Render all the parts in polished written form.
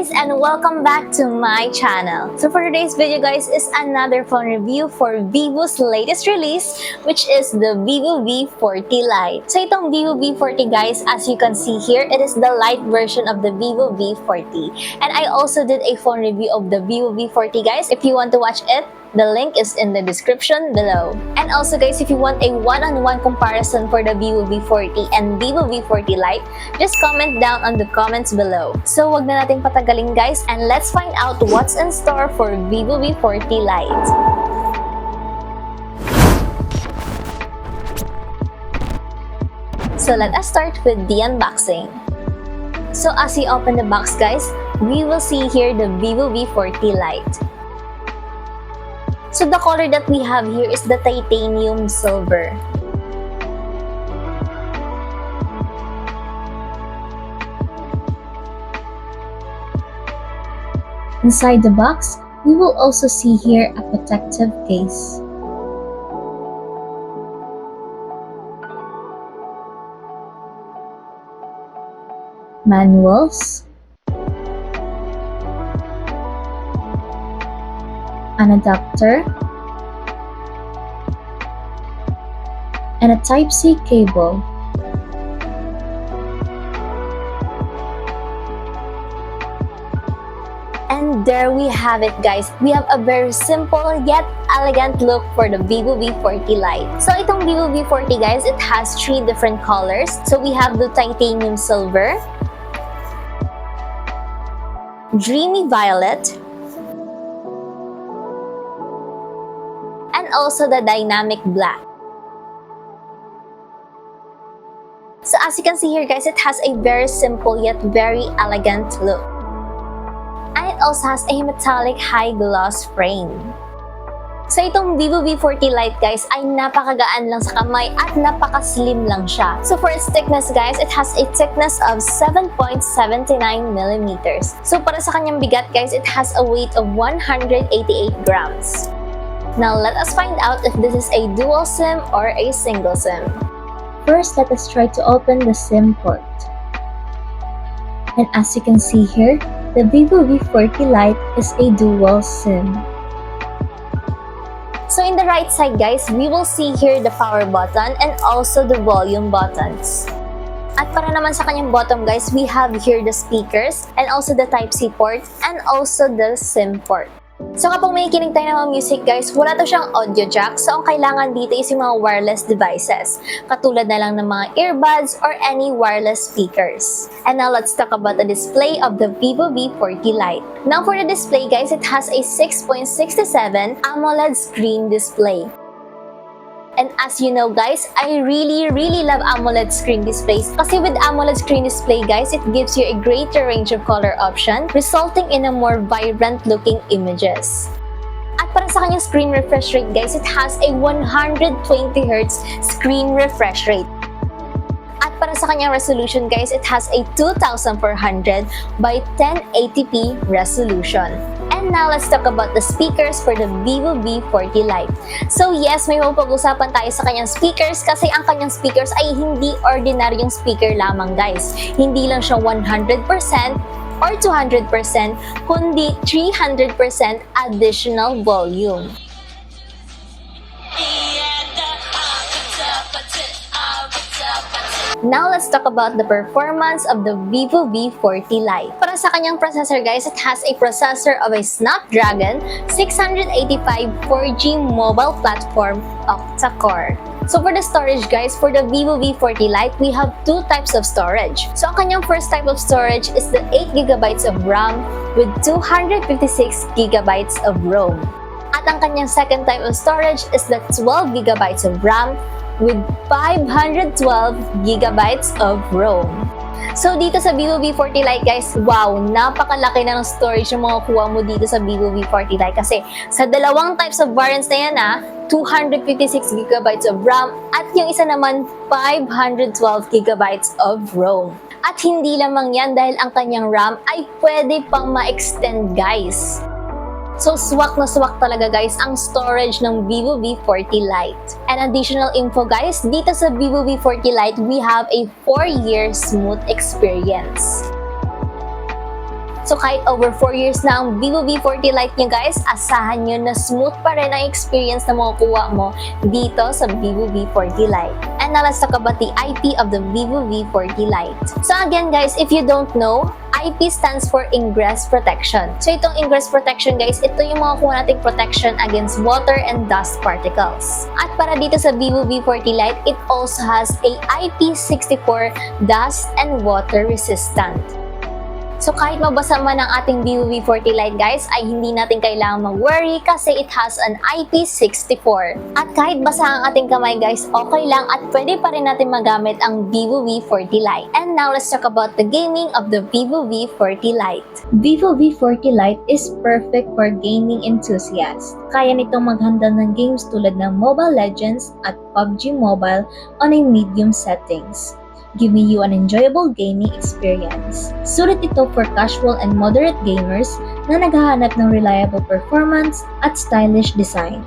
guys, and welcome back to my channel. So for today's video guys is another phone review for Vivo's latest release, which is the Vivo V40 Lite. So itong Vivo V40 guys, as you can see here, it is the light version of the Vivo V40. And I also did a phone review of the Vivo V40 guys. If you want to watch it, the link is in the description below. And also guys, if you want a one-on-one comparison for the Vivo V40 and Vivo V40 Lite, just comment down on the comments below. So wag na nating patagalin guys, and let's find out what's in store for Vivo V40 Lite. So let us start with the unboxing. So as you open the box guys, we will see here the Vivo V40 Lite. So the color that we have here is the titanium silver. Inside the box, we will also see here a protective case. Manuals, an adapter, and a Type-C cable. And there we have it guys. We have a very simple yet elegant look for the Vivo V40 Lite. So itong Vivo V40 guys, it has three different colors. So we have the titanium silver, dreamy violet, and also the dynamic black. So as you can see here guys, it has a very simple yet very elegant look. And it also has a metallic high gloss frame. So itong Vivo V40 Lite guys ay napakagaan lang sa kamay at napaka-slim lang siya. So for its thickness guys, it has a thickness of 7.79mm. So para sa kanyang bigat guys, it has a weight of 188 grams. Now let us find out if this is a dual SIM or a single SIM. First, let us try to open the SIM port. And as you can see here, the Vivo V40 Lite is a dual SIM. So in the right side guys, we will see here the power button and also the volume buttons. At para naman sa kanyang bottom guys, we have here the speakers and also the Type-C port and also the SIM port. So kapag may kinig tayo ng mga music guys, wala to siyang audio jack. So ang kailangan dito is yung mga wireless devices. Katulad na lang ng mga earbuds or any wireless speakers. And now let's talk about the display of the Vivo V40 Lite. Now for the display guys, it has a 6.67 AMOLED screen display. And as you know guys, I really love AMOLED screen displays kasi with AMOLED screen display guys, it gives you a greater range of color option, resulting in a more vibrant looking images. At para sa kanyang screen refresh rate guys, it has a 120Hz screen refresh rate. At para sa kanyang resolution guys, it has a 2400 by 1080p resolution. And now let's talk about the speakers for the Vivo V40 Lite. So yes, may mapag-usapan tayo sa kanyang speakers kasi ang kanyang speakers ay hindi ordinaryong speaker lamang guys. Hindi lang siya 100% or 200%, kundi 300% additional volume. Now, let's talk about the performance of the Vivo V40 Lite. Para sa kanyang processor guys, it has a processor of a Snapdragon 685 4G mobile platform octa-core. So for the storage guys, for the Vivo V40 Lite, we have two types of storage. So ang kanyang first type of storage is the 8GB of RAM with 256GB of ROM. At ang kanyang second type of storage is the 12GB of RAM with 512GB of ROM. So dito sa Vivo V40 Lite guys, wow, napakalaki na ng storage yung mga kuha mo dito sa Vivo V40 Lite kasi sa dalawang types of variants na yan 256GB of RAM at yung isa naman 512GB of ROM. At hindi lamang yan dahil ang kanyang RAM ay pwede pang ma-extend guys. So swak na swak talaga guys ang storage ng Vivo V40 Lite. And additional info guys, dito sa Vivo V40 Lite, we have a 4-year smooth experience. So kahit over 4 years na ang Vivo V40 Lite nyo guys, asahan nyo na smooth pa rin ang experience na makukuha mo dito sa Vivo V40 Lite. And now let's talk about the IP of the Vivo V40 Lite. So again guys, if you don't know, IP stands for Ingress Protection. So itong Ingress Protection guys, ito yung makukuha nating protection against water and dust particles. At para dito sa Vivo V40 Lite, it also has a IP64 dust and water resistant. So kahit mabasa man ang ating Vivo V40 Lite guys, ay hindi natin kailangang mag-worry kasi it has an IP64. At kahit basa ang ating kamay guys, okay lang at pwede pa rin natin magamit ang Vivo V40 Lite. And now let's talk about the gaming of the Vivo V40 Lite. Vivo V40 Lite is perfect for gaming enthusiasts. Kaya nitong mag-handle ng games tulad ng Mobile Legends at PUBG Mobile on a medium settings, giving you an enjoyable gaming experience. Sulit ito for casual and moderate gamers na naghahanap ng reliable performance at stylish design.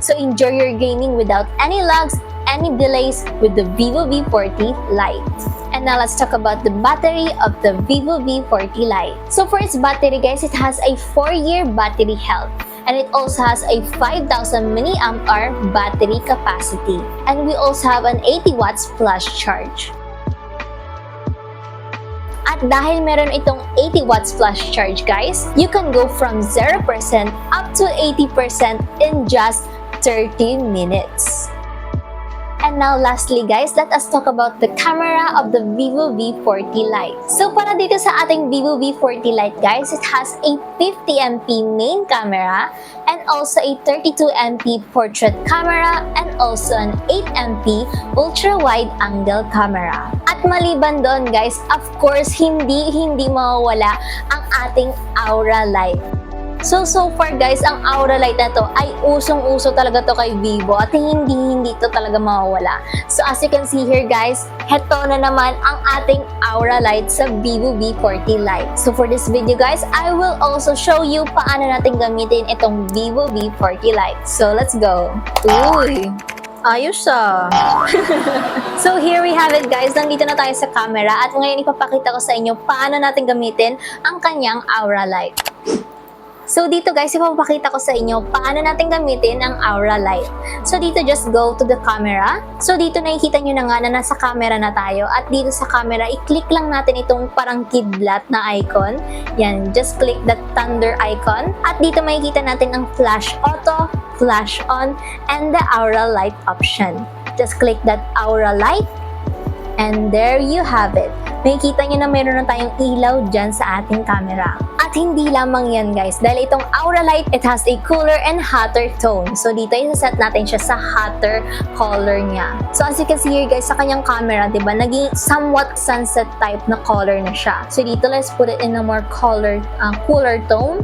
So enjoy your gaming without any lags, any delays with the Vivo V40 Lite. And now let's talk about the battery of the Vivo V40 Lite. So for its battery guys, it has a 4-year battery health. And it also has a 5,000 mAh battery capacity. And we also have an 80 watts flash charge. At dahil meron itong 80 watts flash charge guys, you can go from 0% up to 80% in just 30 minutes. And now lastly guys, let us talk about the camera of the Vivo V40 Lite. So para dito sa ating Vivo V40 Lite guys, it has a 50MP main camera and also a 32MP portrait camera and also an 8MP ultra-wide angle camera. At maliban doon guys, of course, hindi mawawala ang ating Aura Light. So far guys, ang Aura Light na to ay usong-uso talaga to kay Vivo at hindi to talaga mawawala. So as you can see here guys, heto na naman ang ating Aura Light sa Vivo V40 Lite. So for this video guys, I will also show you paano natin gamitin itong Vivo V40 Lite. So let's go! Uy! Ayos ah! So here we have it guys, nandito na tayo sa camera at ngayon ipapakita ko sa inyo paano natin gamitin ang kanyang Aura Light. So dito guys, ipapakita ko sa inyo paano natin gamitin ang Aura Light. So dito just go to the camera. So dito nakikita nyo na nga na nasa camera na tayo at dito sa camera, i-click lang natin itong parang kidlat na icon. Yan, just click that thunder icon. At dito makikita natin ang flash auto, flash on, and the Aura Light option. Just click that Aura Light and there you have it. Makikita nyo na meron na tayong ilaw dyan sa ating camera. At hindi lamang yan guys, dahil itong Aura Light, it has a cooler and hotter tone. So dito isa-set natin siya sa hotter color niya. So as you can see here guys, sa kanyang camera, diba, naging somewhat sunset type na color na siya. So dito, let's put it in a more cooler tone.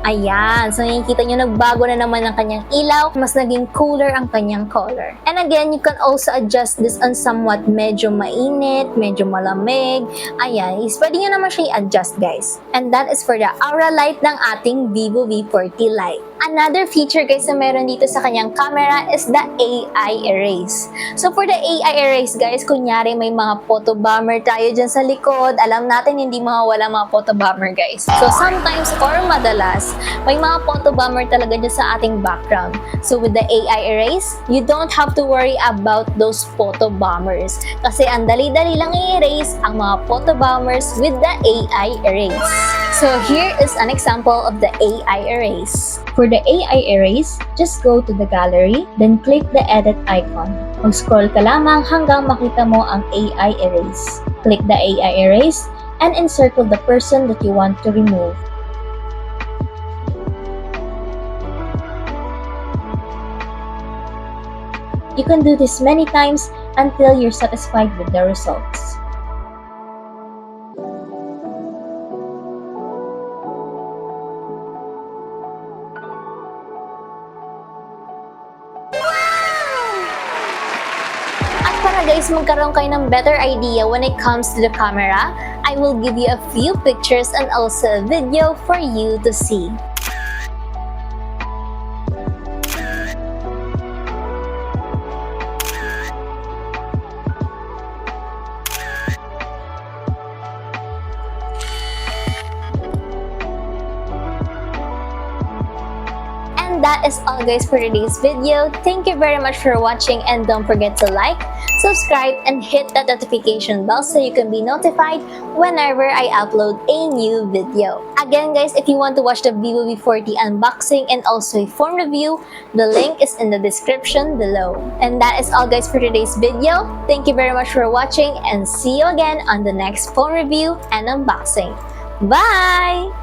Ayan, so nakikita nyo, nagbago na naman ang kanyang ilaw, mas naging cooler ang kanyang color. And again, you can also adjust this on somewhat medyo mainit, medyo malamig. Ayan, pwede nyo naman siya i-adjust guys. And that is for the Aura Light ng ating Vivo V40 Lite. Another feature guys na meron dito sa kanyang camera is the AI erase. So for the AI erase guys, kunyari may mga photo bomber tayo dyan sa likod, alam natin hindi mawawala mga photo bomber guys. So sometimes or madalas, may mga photo bomber talaga dyan sa ating background. So with the AI erase, you don't have to worry about those photo bombers. Kasi ang dali-dali lang i-erase ang mga photo bombers with the AI erase. So here is an example of the AI erase. For the AI erase, just go to the gallery, then click the edit icon. Mag-scroll ka lamang hanggang makita mo ang AI erase. Click the AI erase and encircle the person that you want to remove. You can do this many times until you're satisfied with the results. Guys, magkaroon kayo ng better idea when it comes to the camera, I will give you a few pictures and also a video for you to see. that is all guys for today's video. Thank you very much for watching, and don't forget to like, subscribe, and hit that notification bell so you can be notified whenever I upload a new video. Again guys, if you want to watch the Vivo V40 unboxing and also a phone review, the link is in the description below. And that is all guys for today's video. Thank you very much for watching, and see you again on the next phone review and unboxing. Bye!